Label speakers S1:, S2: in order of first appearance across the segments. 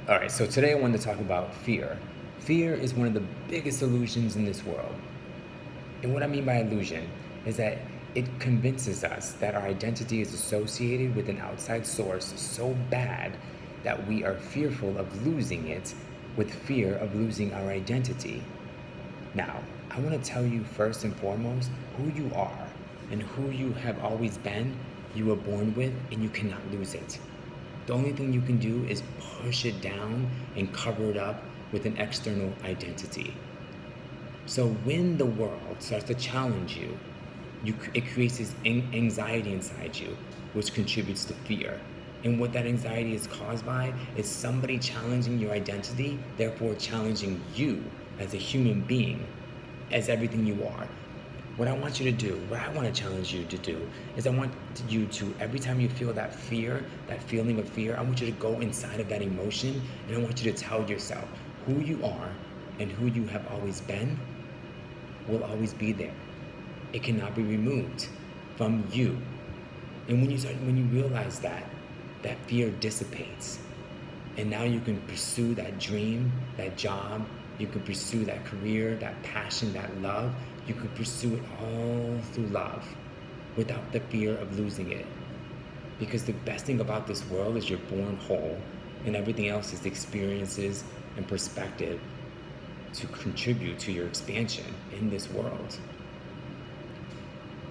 S1: All right, so today I wanted to talk about fear. Fear is one of the biggest illusions in this world. And what I mean by illusion is that it convinces us that our identity is associated with an outside source so bad that we are fearful of losing it with fear of losing our identity. Now, I want to tell you first and foremost who you are and who you have always been, you were born with, and you cannot lose it. The only thing you can do is push it down and cover it up with an external identity. So when the world starts to challenge you, it creates this anxiety inside you, which contributes to fear. And what that anxiety is caused by is somebody challenging your identity, therefore challenging you as a human being, as everything you are. What I want you to do, what I want to challenge you to do, is I want you to, every time you feel that fear, that feeling of fear, I want you to go inside of that emotion and I want you to tell yourself who you are and who you have always been will always be there. It cannot be removed from you. And when you realize that, that fear dissipates. And now you can pursue that dream, that job, you can pursue that career, that passion, that love. You can pursue it all through love without the fear of losing it. Because the best thing about this world is you're born whole, and everything else is experiences and perspective to contribute to your expansion in this world.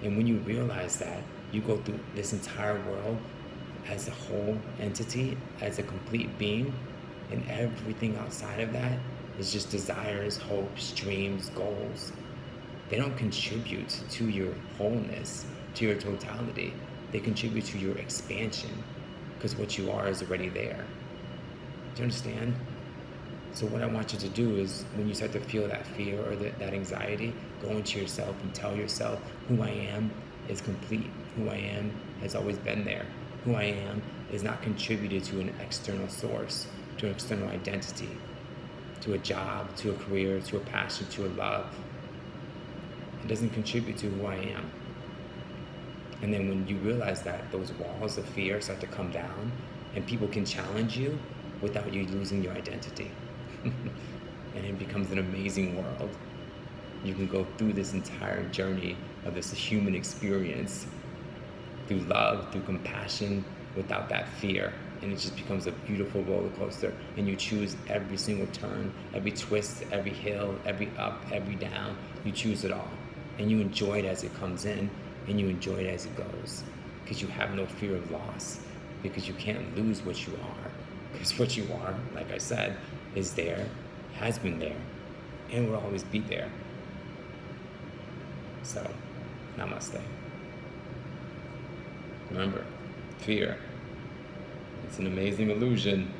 S1: And when you realize that, you go through this entire world as a whole entity, as a complete being, and everything outside of that is just desires, hopes, dreams, goals. They don't contribute to your wholeness, to your totality. They contribute to your expansion, because what you are is already there. Do you understand? So what I want you to do is, when you start to feel that fear or that anxiety, go into yourself and tell yourself, who I am is complete. Who I am has always been there. Who I am is not contributed to an external source, to an external identity, to a job, to a career, to a passion, to a love. It doesn't contribute to who I am. And then when you realize that, those walls of fear start to come down and people can challenge you without you losing your identity. And it becomes an amazing world. You can go through this entire journey of this human experience through love, through compassion, without that fear. And it just becomes a beautiful roller coaster. And you choose every single turn, every twist, every hill, every up, every down. You choose it all. And you enjoy it as it comes in, and you enjoy it as it goes. Because you have no fear of loss. Because you can't lose what you are. Because what you are, like I said, is there, has been there, and will always be there. So, namaste. Remember, fear. It's an amazing illusion.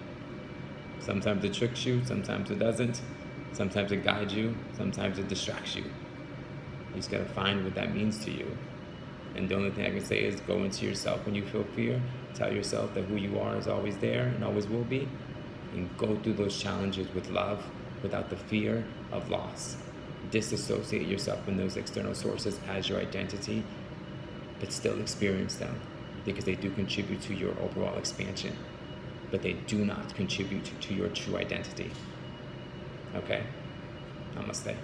S1: Sometimes it tricks you, sometimes it doesn't. Sometimes it guides you, sometimes it distracts you. You just gotta find what that means to you. And the only thing I can say is go into yourself when you feel fear. Tell yourself that who you are is always there and always will be. And go through those challenges with love, without the fear of loss. Disassociate yourself from those external sources as your identity, but still experience them, because they do contribute to your overall expansion, but they do not contribute to your true identity. Okay? Namaste.